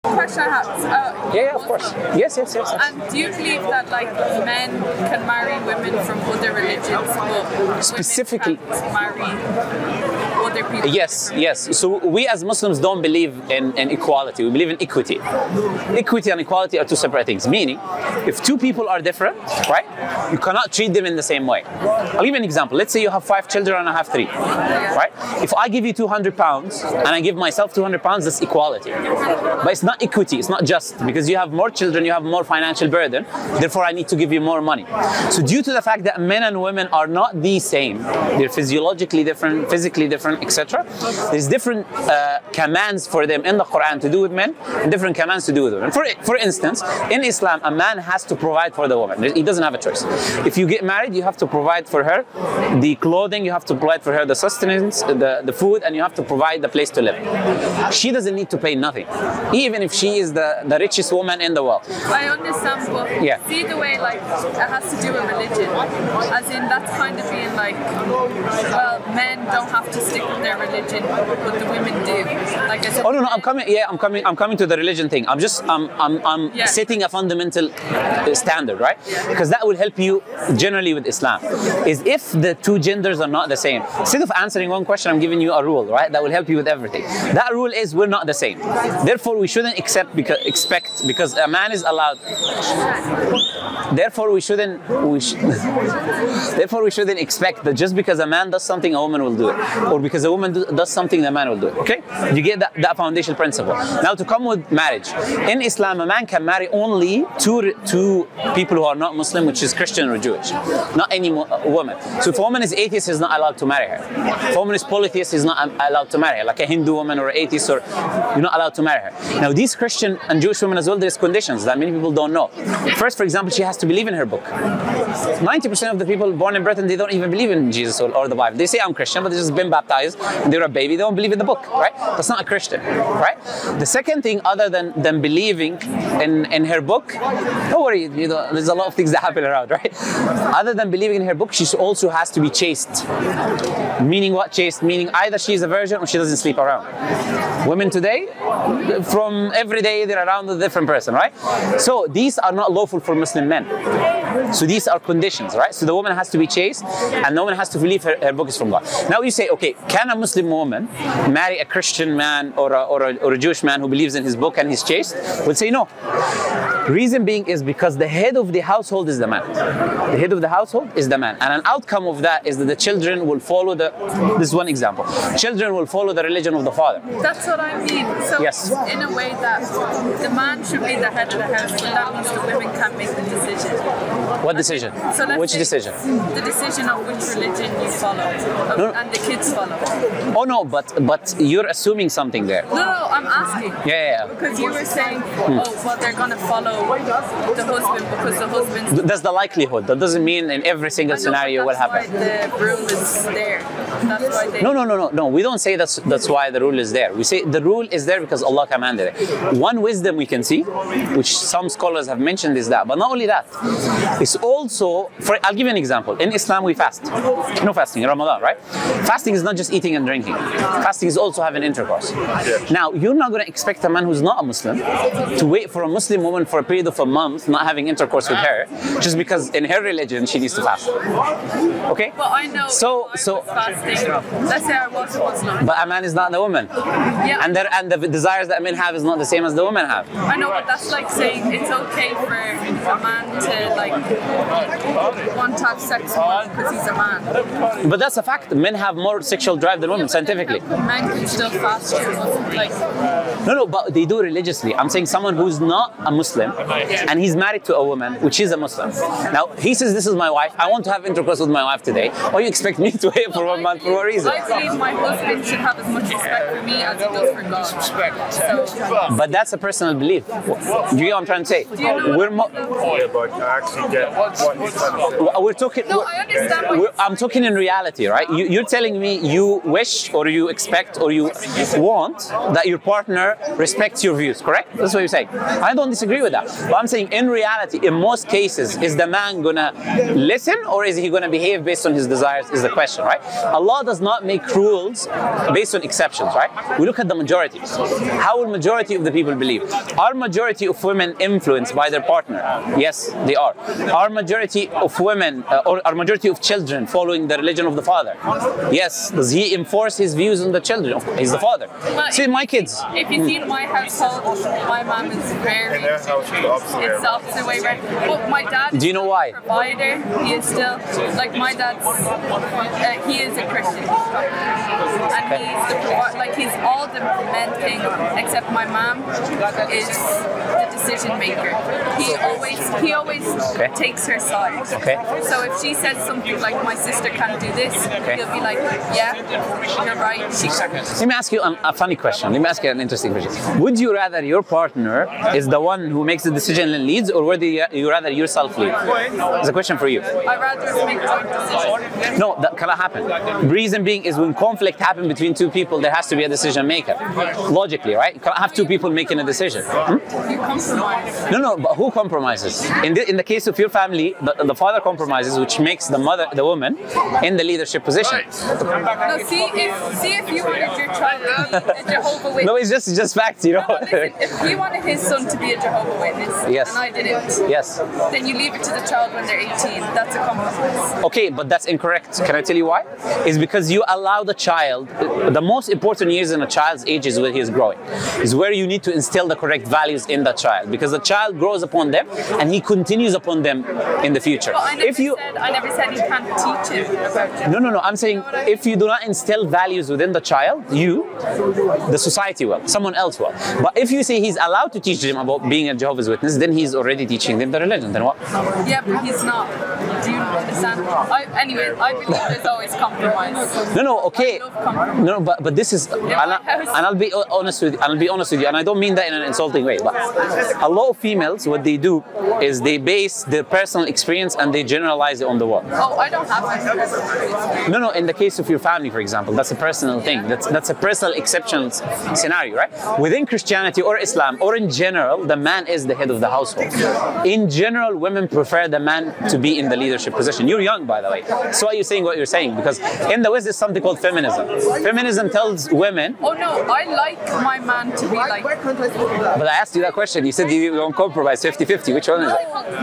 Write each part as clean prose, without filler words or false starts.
Question I have. Yeah, of course. Yes. And do you believe that like men can marry women from other religions, but specifically women can't marry other people? Yes. So we as Muslims don't believe in equality. We believe in equity. Equity and equality are two separate things. Meaning, if two people are different, right, you cannot treat them in the same way. I'll give you an example. Let's say you have 5 children and I have 3, right? If I give you £200 and I give myself £200, that's equality. But it's not equity. It's not just, because you have more children, you have more financial burden. Therefore, I need to give you more money. So due to the fact that men and women are not the same, they're physiologically different, physically different, etc. There's different commands for them in the Quran to do with men and different commands to do with women. For instance, in Islam, a man has to provide for the woman. He doesn't have a choice. If you get married, you have to provide for her the clothing, you have to provide for her the sustenance, the food, and you have to provide the place to live. She doesn't need to pay nothing, even if she is the richest woman in the world. I understand, but see the way like it has to do with religion, as in that's kind of being like, well, men don't have to stick with their religion, but the women do. Like, as oh no, I'm coming to the religion thing. I'm setting a fundamental standard, right? Because that will help you generally with Islam. Is if the two genders are not the same. Instead of answering one question, I'm giving you a rule, right? That will help you with everything. That rule is we're not the same. Therefore, we shouldn't expect because a man is allowed. Therefore, we shouldn't expect that just because a man does something, a woman will do it, or because a woman does something, the man will do it. Okay? You get that foundational principle. Now, to come with marriage, in Islam, a man can marry only two people who are not Muslim, which is Christian or Jewish, not any woman. So if a woman is atheist, he's not allowed to marry her. If a woman is polytheist, he's not allowed to marry her. Like a Hindu woman or an atheist, or you're not allowed to marry her. Now, these Christian and Jewish women as well, there's conditions that many people don't know. First, for example, she has to believe in her book. 90% of the people born in Britain, they don't even believe in Jesus or the Bible. They say, I'm Christian, but they've just been baptized. They're a baby. They don't believe in the book, right? That's not a Christian, right? The second thing, other than believing in her book, don't worry, there's a lot of things that happen around, right? Other than believing in her book, she also has to be chaste. Meaning what chaste? Meaning either she's a virgin or she doesn't sleep around. Women today, from every day, they're around with a different person, right? So these are not lawful for Muslim men. So these are conditions, right? So the woman has to be chaste and the woman has to believe her book is from God. Now you say, okay, can a Muslim woman marry a Christian man or a Jewish man who believes in his book and he's chaste? We'll say no. Reason being is because the head of the household is the man. The head of the household is the man. And an outcome of that is that the children will follow this is one example. Children will follow the religion of the father. That's what I mean. So yes. In a way that the man should be the head of the house, but that means the women can't make the decision. What decision? So which decision? The decision of which religion you follow and the kids follow. Oh no, but you're assuming something there. No, I'm asking. Yeah. Because you were saying, well, they're going to follow the husband because the husband's... That's the likelihood. That doesn't mean in every single scenario will happen. That's why the rule is there. That's why they... No. We don't say that's why the rule is there. We say the rule is there because Allah commanded it. One wisdom we can see, which some scholars have mentioned, is that. But not only that. It's also... I'll give you an example. In Islam, we fast. No fasting in Ramadan, right? Fasting is not just eating and drinking. Fasting is also having intercourse. Now, you're not going to expect a man who's not a Muslim to wait for a Muslim woman for a period of a month not having intercourse with her just because in her religion she needs to fast. Okay? Well, I know. So fasting. Let's say I was a Muslim. But a man is not the woman. Yeah. And the desires that men have is not the same as the women have. I know, but that's like saying it's okay for a man to like want to have sex with one because he's a man. But that's a fact. Men have more sexual drive than women, scientifically. Men can still fast. No, but they do religiously. I'm saying someone who's not a Muslim and he's married to a woman which is a Muslim. Now he says, this is my wife. I want to have intercourse with my wife today. Or you expect me to wait for 1 month for what reason? I believe my husband should have as much respect for me as he does for God. So, but that's a personal belief. Do you get what I'm trying to say? We're talking. No, I understand. I'm talking in reality, right? You're telling me you wish or you expect or you want that your partner respects your views, correct? That's what you're saying. I don't disagree with that. But I'm saying in reality, in most cases, is the man gonna listen or is he gonna behave based on his desires is the question, right? Allah does not make rules based on exceptions, right? We look at the majority. How will majority of the people believe? Are majority of women influenced by their partner? Yes, they are. Are majority of women or are majority of children following the religion of the father? Yes. Does he enforce his views on the children? He's the father. Well, see, my kids. If you see in my household, my mom is very. It's the opposite way, right? But my dad. Do you know why? Provider. He is still like my dad's. He is a Christian, and he's all the men thing except my mom is the decision maker. He always takes her side. Okay. So if she says something like my sister can't do this, he'll be like, yeah, you're right. Let me ask you a funny question. Let me ask you an interesting question. Would you rather your partner is the one who makes the decision and leads, or would you rather yourself lead? It's a question for you. I'd rather make joint decisions. No, that cannot happen. Reason being is when conflict happens between two people, there has to be a decision maker. Logically, right? You can't have two people making a decision. You compromise. No, but who compromises? In the case of your family, the father compromises, which makes the woman in the leadership position. No, see if you wanted your child to be a Jehovah Witness. No, it's just facts, you know. No, listen, if you wanted his son to be a Jehovah Witness, yes, and I didn't, yes, then you leave it to the child when they're 18. That's a compromise. Okay, but that's incorrect. Can I tell you why? It's because you allow the child, the most important years in a child's age is when he is growing. Is where you need to instill the correct values in the child, because the child grows upon them and he continues upon them in the future. But I never said you can't teach him about it. No. I'm saying if you do not instill values within the child, the society will, someone else will. But if you say he's allowed to teach them about being a Jehovah's Witness, then he's already teaching them the religion. Then what? Yeah, but he's not. Do you understand? Anyway, I believe there's always compromise. No, okay. No, but this is, and I'll be honest with you, and I don't mean that in an insulting way. But a lot of females, what they do is they base their personal experience and they generalize it on the world. Oh, I don't have any personal experience. No. In the case of your family, for example, that's a personal thing. That's a personal exceptional scenario, right? Within Christianity or Islam or in general, the man is the head of the household. In general, women prefer the man to be in the leadership position. You're young, by the way. So why are you saying what you're saying? Because in the West, there's something called feminism. Feminism tells women. Oh no, I like my man to be like. But I asked you that question. You said you don't compromise 50-50. Which one is it?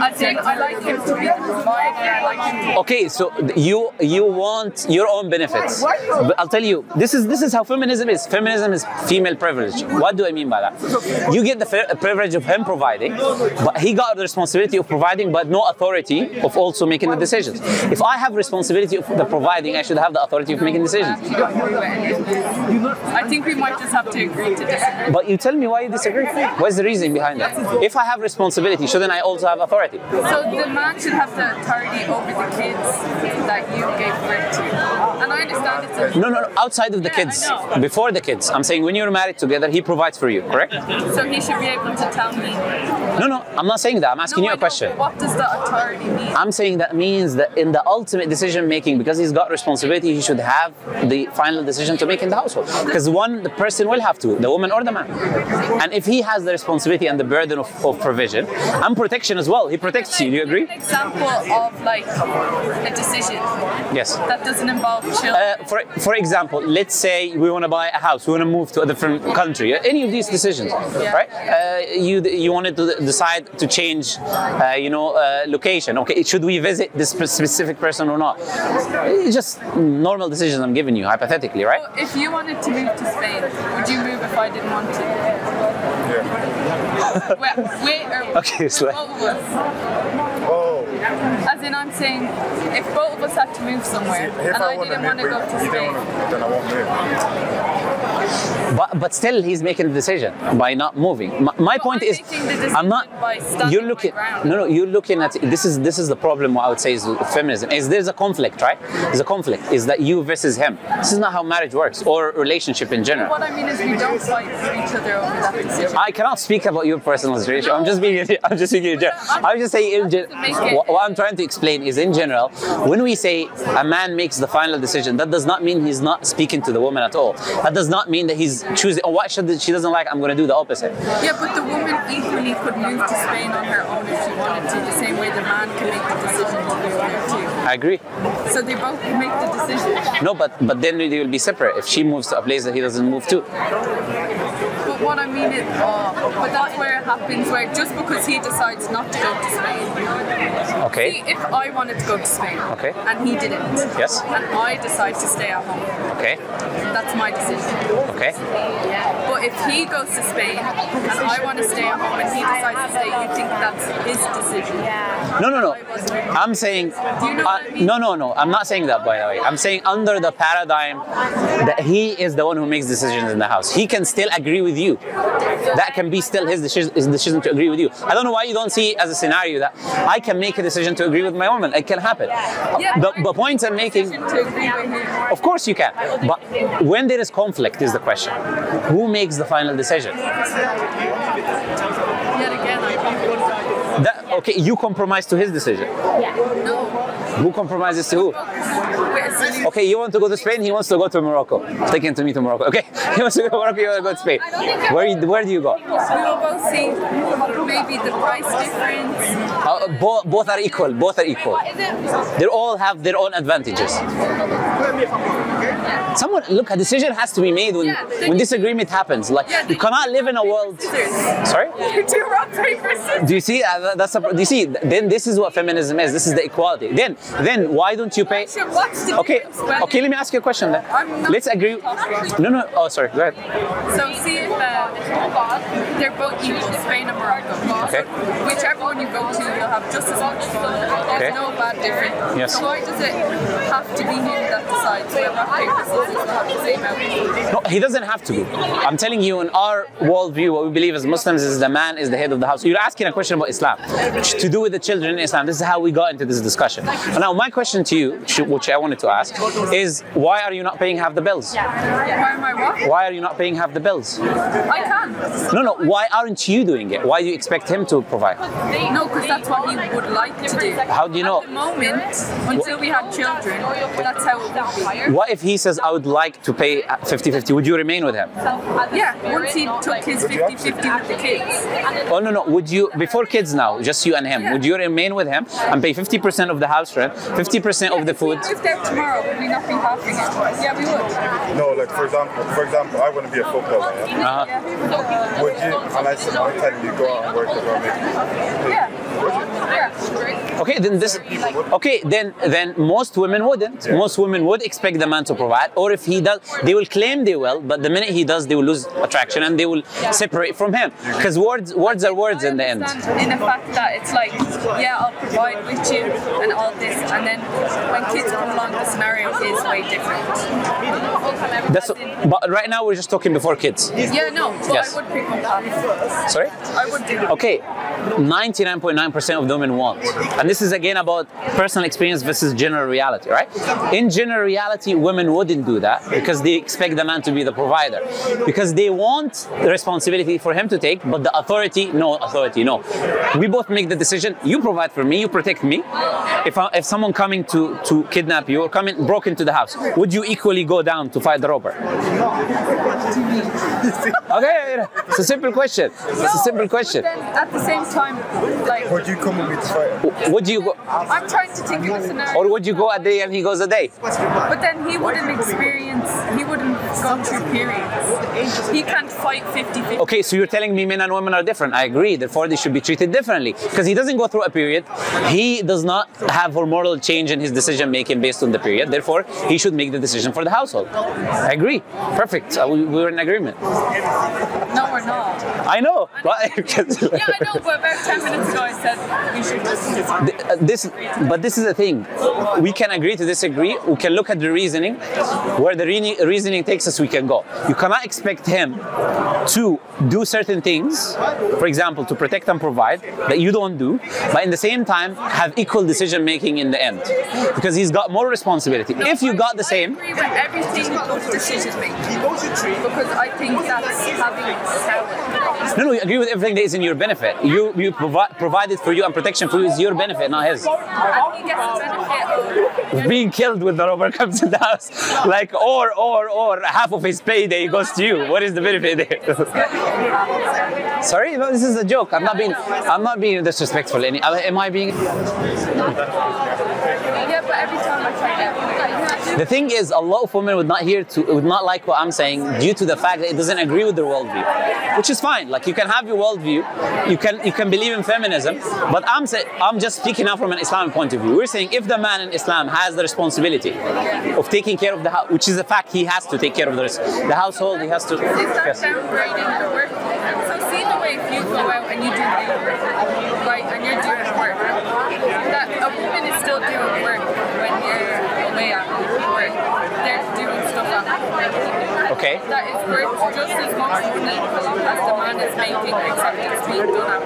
I think I like him to be the provider. I like him. Okay, so you want your own benefits. But I'll tell you, this is how feminism is. Feminism is female privilege. What do I mean by that? You get the privilege of him providing, but he got the responsibility of providing, but no authority of also making the decisions. If I have responsibility of the providing, I should have the authority of making decisions. I think we might just have to agree to disagree. But you tell me why you disagree. What's the reason behind that? If I have responsibility, shouldn't I also have authority? So the man should have the authority over the kids that you gave birth to. And I understand it's a... No, outside of the kids. Before the kids. I'm saying when you're married together, he provides for you, correct? So he should be able to tell me. No, I'm not saying that. I'm asking you a question. What does the authority mean? I'm saying that means that in the ultimate decision making, because he's got responsibility, he should have the final decision to make in the household. Because the person will have to, the woman or the man. And if he has the responsibility and the burden of provision and protection as well, he protects you. Do you agree? An example of like a decision. Yes. That doesn't involve children. For example, let's say we want to buy a house, we want to move to a different country. Any of these decisions, right? You wanted to decide to change, location. Okay, should we visit this specific person or not? It's just normal decisions I'm giving you, hypothetically, right? So if you wanted to move to Spain, would you move if I didn't want to? Yeah. Wait, okay, so both of us. Oh. As in, I'm saying, if both of us had to move somewhere and I didn't want to go to Spain, then I won't move. But still, he's making the decision by not moving. My point is, I'm not. You're looking. No. You're looking at this is the problem. What I would say is feminism. Is there's a conflict, right? There's a conflict. Is that you versus him? This is not how marriage works or relationship in general. What I mean is, we don't fight for each other over that decision. I cannot speak about your personal situation. I'm just speaking in general. I'm just saying in general. What I'm trying to explain is in general, when we say a man makes the final decision, that does not mean he's not speaking to the woman at all. That does not mean that he's she's choosing, oh, what she doesn't like, I'm going to do the opposite. Yeah, but the woman equally could move to Spain on her own if she wanted to, the same way the man can make the decision to move there too. I agree. So they both make the decision. No, but then they will be separate if she moves to a place that he doesn't move to. But what I mean is, but that's where it happens, where just because he decides not to go to Spain. Okay. See, if I wanted to go to Spain, okay, and he didn't, yes, and I decide to stay at home, okay, that's my decision. Okay. But if he goes to Spain and I want to stay at home and he decides to stay, you think that's his decision? No. I'm saying, do you know what I mean? No. I'm not saying that, by the way. I'm saying under the paradigm that he is the one who makes decisions in the house. He can still agree with you. That can be still his decision to agree with you. I don't know why you don't see it as a scenario that I can make a decision to agree with my woman. It can happen. Yeah, the point I'm making, of course you can. But when there is conflict is the question. Who makes the final decision? Yet again, okay, you compromise to his decision. No. Who compromises to who? Okay, you want to go to Spain, he wants to go to Morocco. Take him to me to Morocco. Okay, he wants to go to Morocco, you want to go to Spain. Where do you go? We will both see maybe the price difference. Both are equal. Both are equal. They all have their own advantages. Look, a decision has to be made when disagreement happens. Like you cannot live in a world. Sorry? Do rock, paper, scissors. Do you see? Do you see? Then this is what feminism is. This is the equality. Then why don't you pay? Okay, let me ask you a question then. Let's agree. No. Oh, sorry. Go ahead. So see if they're both equal, Spain and Morocco. Okay. Whichever one you go to, you'll have just as much fun. There's no bad difference. Yes. So why does it have to be him that decides where rock, paper, scissors will have the same outcome? No, he doesn't have to be. I'm telling you, in our worldview, what we believe as Muslims is the man is the head of the house. You're asking a question about Islam, to do with the children in Islam. This is how we got into this discussion. And now my question to you, which I wanted to ask, is why are you not paying half the bills? Why am I what? Why are you not paying half the bills? I can. No. Why aren't you doing it? Why do you expect him to provide? No, because that's what he would like to do. How do you know? At the moment, until we had children, that's how it would be. What if he says, I would like to pay 50-50? Would you remain with him? Yeah, once he took his 50-50 with the kids. Oh, no. Would you, before kids now, just you and him, would you remain with him and pay 50% of the house rent, 50% of the food? If we moved there tomorrow, would we not be having it? Yeah, we would. No, like for example, I want to be a footballer. Yeah? Would you, and I tell you, go out and work as well, Okay, then most women wouldn't. Most women would expect the man to provide, or if he does, they will claim they will, but the minute he does, they will lose attraction and they will separate from him. Because words are words in the end. In the fact that it's like, yeah, I'll provide with you and all this, and then when kids come along, the scenario is way different. But right now we're just talking before kids. Yeah, no, but yes. I would pick up that. Sorry? I would do that. Okay, 99.9% of the women want. And this is again about personal experience versus general reality, right? In general reality, women wouldn't do that because they expect the man to be the provider. Because they want the responsibility for him to take, but the authority, no. We both make the decision, you provide for me, you protect me. If someone coming to kidnap you or broke into the house, would you equally go down to fight the robber? Okay, it's a simple question. It's a simple question. Then at the same time, like, would you come with me to fight? Would you go? I'm trying to think of a scenario. Or would you go a day and he goes a day? But then he wouldn't go through periods. He can't fight 50-50. Okay, so you're telling me men and women are different. I agree, therefore they should be treated differently. Because he doesn't go through a period. He does not have hormonal change in his decision making based on the period. Therefore, he should make the decision for the household. I agree. Perfect. We're in agreement. No, we're not. I know. Yeah, I know, but about 10 minutes ago I said we should just... But this is the thing. We can agree to disagree. We can look at the reasoning. Where the reasoning takes us, we can go. You cannot expect him to do certain things, for example, to protect and provide, that you don't do, but in the same time have equal decision making in the end. Because he's got more responsibility. No, if you got the same... I agree with everything of decision making. Because I think that's having power. No, you agree with everything that is in your benefit. You provided for you and protection for you is your benefit, not his. And he gets the benefit of being killed when the robber comes to the house. Like, or half of his payday goes to you. What is the benefit there? Sorry, no, this is a joke. I'm not being disrespectful. Am I being? Yeah, but every time I try to. The thing is, a lot of women would not like what I'm saying due to the fact that it doesn't agree with their worldview, which is fine. Like, you can have your worldview, you can believe in feminism, but I'm just speaking now from an Islamic point of view. We're saying if the man in Islam has the responsibility of taking care of the house, which is a fact, he has to take care of the household. He has to. Is that downgrading the work? So see the way if you go out and you do work, right, and you're doing work, that a woman is still doing work when you're away at work. They're doing stuff at home. Okay. That is worth just as much money as the man is making, except it's being done at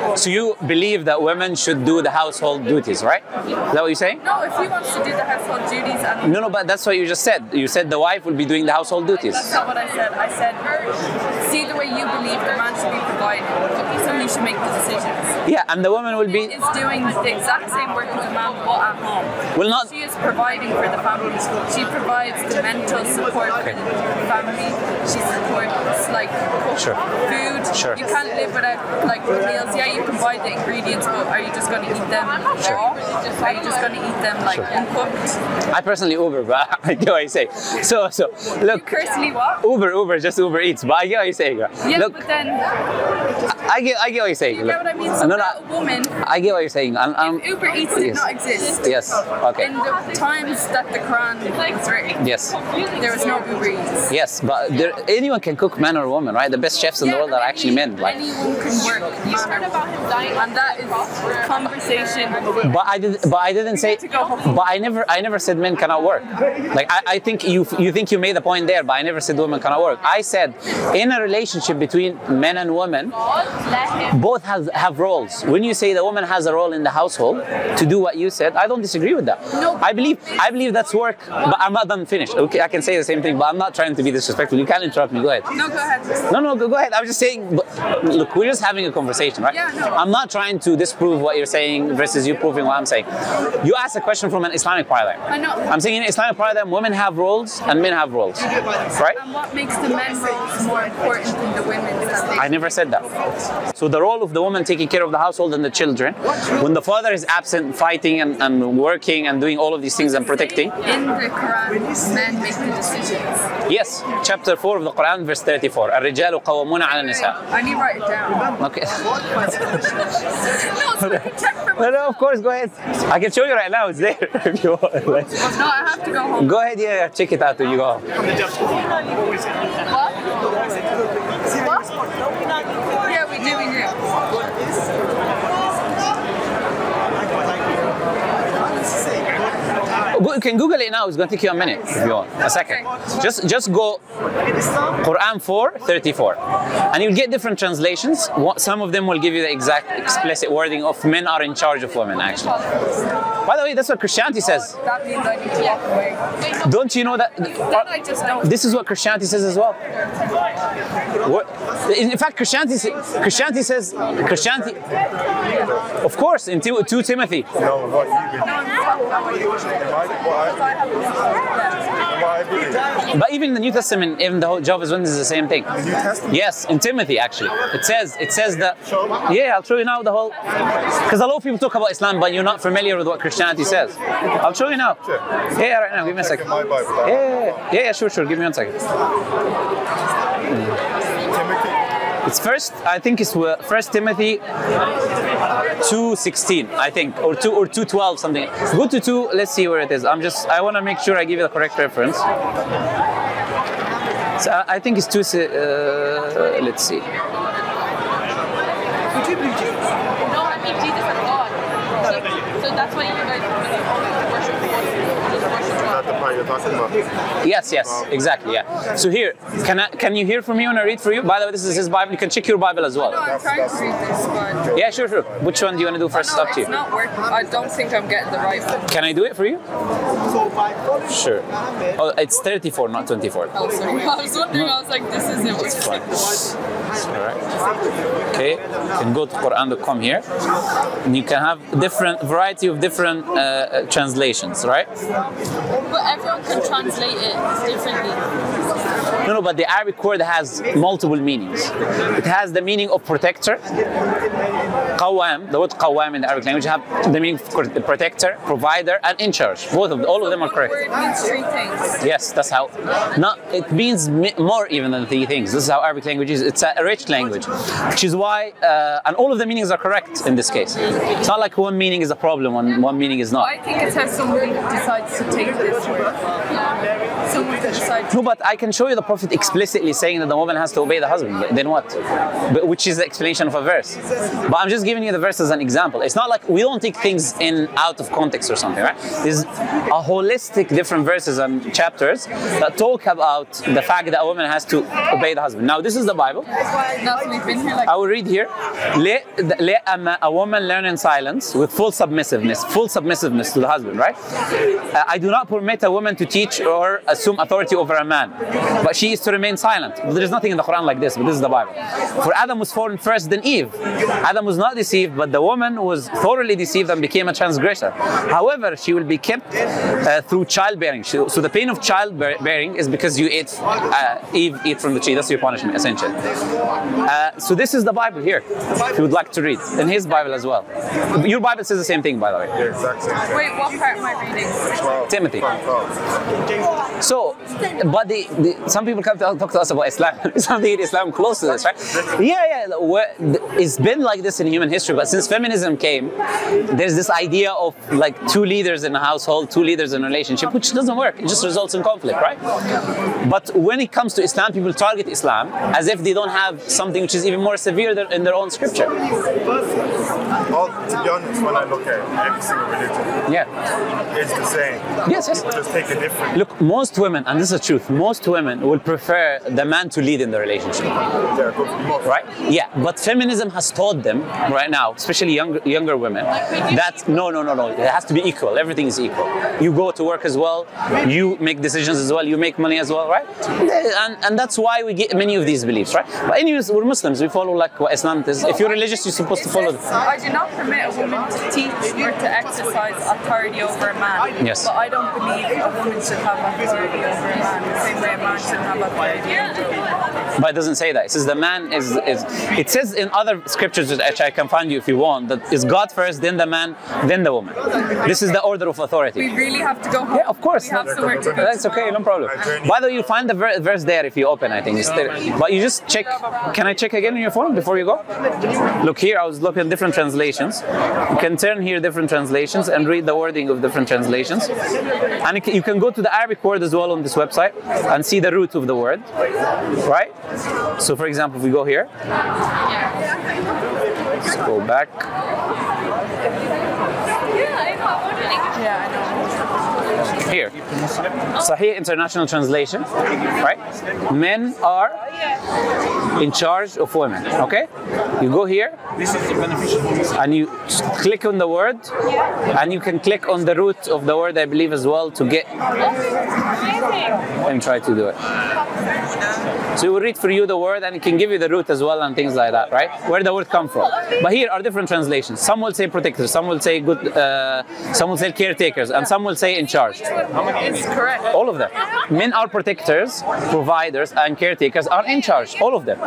home. So you believe that women should do the household duties, right? Is that what you're saying? No, if he wants to do the household duties and... No, but that's what you just said. You said the wife will be doing the household duties. That's not what I said. I said, see the way you believe the man should be providing, so he should make the decisions. Yeah, and the woman will be... Is doing the exact same work as a man, but at home. Will not... She is providing for the family. She provides the mental support for the family. She supports, like, food. Sure. You can't live without, like, the meals. Yeah, you can buy the ingredients, but are you just going to eat them raw? Are you just going to eat them, like, uncooked? I personally Uber, but I get what you say. So look... You personally what? Uber, just Uber Eats, but I get what you're saying. Yeah, look, but then... I get what you're saying. You get what I mean? So that woman... I get what you're saying. If Uber Eats did not exist... Yes, okay. In the times that the Quran was written, yes, there was no Uber Eats. Yes, but anyone can cook, man or woman, right? The best chefs in the world are actually men. Like, anyone can work, man or woman, and that is conversation. But I didn't say. But I never said men cannot work. Like, I think you think you made a point there, but I never said women cannot work. I said in a relationship between men and women, both have roles. When you say the woman has a role in the household to do what you said, I don't disagree with that. No. I believe that's work, but I'm not done finished. Okay, I can say the same thing, but I'm not trying to be disrespectful. You can't interrupt me. Go ahead. No, go ahead. No, go ahead. I'm just saying, look, we're just having a conversation, right? Yeah, no. I'm not trying to disprove what you're saying versus you proving what I'm saying. You asked a question from an Islamic paradigm. I know. I'm saying in Islamic paradigm, women have roles and men have roles, right? And what makes the men roles more important than the women's? I never said that. So the role of the woman taking care of the household and the children, when the father is absent, fighting and working and doing all of these things and protecting. In the Quran, men make the decisions. Yes, chapter 4 of the Quran, verse 34. الرجال قوامون على النساء. I need to write it down. Okay. No, of course, go ahead. I can show you right now. It's there if you want. No, I have to go home. Go ahead, yeah, check it out till you go home. What? Yeah, we do. You can Google it now. It's going to take you a minute if you want. A second. Just go Quran 4:34, and you'll get different translations. Some of them will give you the exact explicit wording of men are in charge of women. Actually, by the way, that's what Christianity says. That means I need to walk away. Don't you know that? I just don't. This is what Christianity says as well. In fact, Christianity says. Of course, in 2 Timothy. No, what you But even in the New Testament, even the whole Jehovah's Witnesses is the same thing. The New Testament? Yes, in Timothy actually. It says that. Yeah, I'll show you now the whole. Because a lot of people talk about Islam, but you're not familiar with what Christianity says. I'll show you now. Sure. Yeah, right now. Give me a second. My Bible. Yeah, sure. Give me 1 second. Timothy. It's I think it's 1 Timothy 2:16, I think, or 2:12 something. Go to 2. Let's see where it is. I want to make sure I give you the correct reference. So I think it's 2. Let's see. No, I mean Jesus is God. So that's why you guys always worship God. The part you're talking about. Yes, exactly, yeah. So here, can you hear from me when I read for you? By the way, this is his Bible. You can check your Bible as well. No, I'm trying to read this one. Yeah, sure. Which one do you want to do first? No, Up to you. it's not working. I don't think I'm getting the right one. Can I do it for you? Sure. Oh, it's 34, not 24. Oh, sorry. I was wondering, I was like, this isn't working. Alright. Okay, you can go to Quran.com here, and you can have variety of different translations, right? But everyone can translate it differently. No, but the Arabic word has multiple meanings. It has the meaning of protector. Qawwam, the word qawwam in the Arabic language have the meaning of protector, provider, and in charge. All of them are correct. The word means three things. Yes, that's how. It means more even than three things. This is how Arabic language is. It's a rich language, which is why, and all of the meanings are correct in this case. It's not like one meaning is a problem, one meaning is not. I think it's how somebody decides to take this word. Someone decides. No, but I can show you the Prophet explicitly saying that the woman has to obey the husband. Then what? Which is the explanation of a verse. But I'm just giving you the verse as an example. It's not like we don't take things out of context or something, right? There's a holistic different verses and chapters that talk about the fact that a woman has to obey the husband. Now, this is the Bible. I will read here. Let a woman learn in silence with full submissiveness to the husband, right? I do not permit a woman to teach or assume authority over a man, but she is to remain silent. There is nothing in the Quran like this, but this is the Bible. For Adam was formed first, then Eve. Adam was not deceived, but the woman was thoroughly deceived and became a transgressor. However, she will be kept through childbearing. So the pain of childbearing is because you Eve ate from the tree. That's your punishment, essentially. So this is the Bible here, if you would like to read. In his Bible as well. Your Bible says the same thing, by the way. Yeah, exactly. Wait, what part am I reading? 12. Timothy. So, but some people come to talk to us about Islam. Something in Islam close to this, right? Yeah. It's been like this in human history, but since feminism came, there's this idea of like two leaders in a household, two leaders in a relationship, which doesn't work. It just results in conflict, right? But when it comes to Islam, people target Islam as if they don't have something which is even more severe in their own scripture. Well, to be honest, when I look at every single religion, it's the same. Yes. Just take a different. Look, most women, and this is the truth, most women will prefer the man to lead in the relationship. Right? Yeah, but feminism has taught them right now, especially younger women, that no, it has to be equal. Everything is equal. You go to work as well, you make decisions as well, you make money as well, right? And that's why we get many of these beliefs, right? But anyways, we're Muslims, we follow like what Islam is. If you're religious, you're supposed to follow them. I do not permit a woman to teach or to exercise authority over a man. Yes. But I don't believe a woman should have authority over a man the same way a man should have authority over a woman. But it doesn't say that. It says the man is. It says in other scriptures, which I can find you if you want, that is God first, then the man, then the woman. This is the order of authority. We really have to go home. Yeah, of course. We have somewhere to go. That's okay, no problem. By the way, you'll find the verse there if you open, I think. It's there. But you just check. Can I check again on your phone before you go? Look here, I was looking at different translations. You can turn here different translations and read the wording of different translations. And you can go to the Arabic word as well on this website and see the root of the word. Right? So for example, if we go here, let's go back. Here, Sahih International Translation, right? Men are in charge of women, okay? You go here, and you click on the word, and you can click on the root of the word, I believe, as well, to get... Let me try to do it. So it will read for you the word, and it can give you the root as well, and things like that, right? Where the word come from. But here are different translations. Some will say protectors, some will say good, some will say caretakers, and some will say in charge. It's correct. All of them. Men are protectors, providers, and caretakers are in charge. All of them.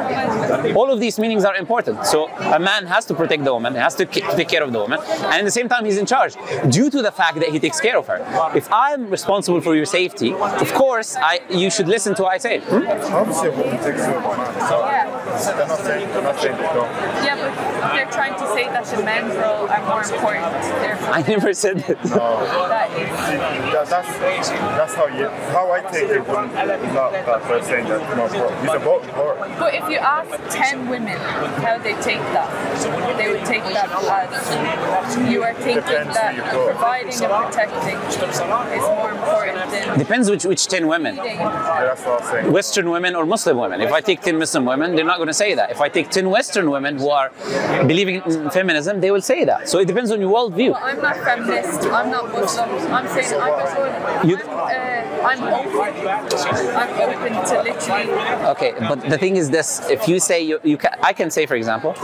All of these meanings are important. So a man has to protect the woman, he has to take care of the woman, and at the same time he's in charge due to the fact that he takes care of her. If I'm responsible for your safety, of course you should listen to what I say. Obviously, a woman takes care of a man. So they're not saying they don't. Yeah, but they're trying to say that the men's role are more important. Therefore, I never said that. That's how I take it. Not that saying that he's about important. But if you ask 10 women how they take that, they would take that as you are thinking that providing and protecting is more important than... Depends which 10 women. Yeah, that's what I was saying. Western women or Muslim women. If I take 10 Muslim women, they're not going to say that. If I take 10 Western women who are believing in feminism, they will say that. So it depends on your worldview. Well, I'm not feminist, I'm not Muslim, I'm saying I'm a I'm open to literally. Okay, but the thing is this: if you say I can say, for example,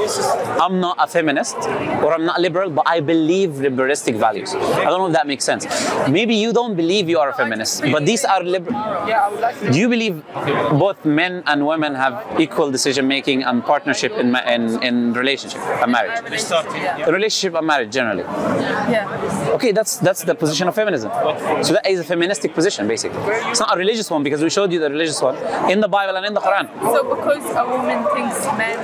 I'm not a feminist or I'm not liberal, but I believe liberalistic values. I don't know if that makes sense. Maybe you don't believe you are a feminist, but these are liberal. Do you believe both men and women have equal decision making and partnership in relationship and marriage? Yeah. Relationship and marriage generally. Yeah. Okay, that's the position of feminism. So that is a feministic position, basically. It's not a religious one because we showed you the religious one in the Bible and in the Quran. So because a woman thinks men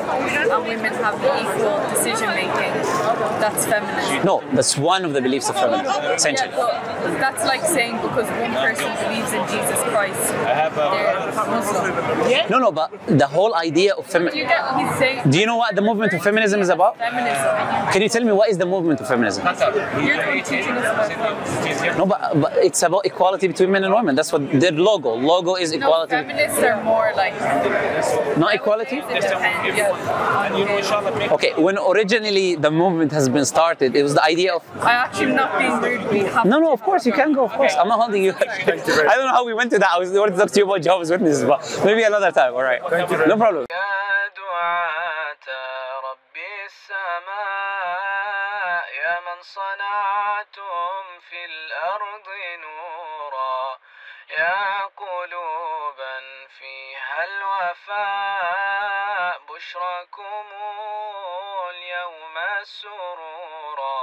and women have equal decision making, that's feminist. No, that's one of the beliefs of feminism, essentially. Yeah, but that's like saying because one person believes in Jesus Christ, they're Muslim. No, but the whole idea of Do feminism. you get what he's saying? Do you know what the movement of feminism is about? Feminism. Can you tell me what is the movement of feminism? You're the one teaching us about feminism. No, but it's about equality between men and women. That's what their logo. Logo is No, equality. feminists are more like. Not equality? It depends. Yeah. Okay, when originally the movement has been started, it was the idea of. I actually am not being rude. We have. No, of course you can go. Of course, I'm not holding you. I don't know how we went to that. I was going to talk to you about Jehovah's Witnesses, but maybe another time. All right, no problem. يا من صنعتم في الأرض نورا يا قلوبا فيها الوفاء بشركم اليوم السرورا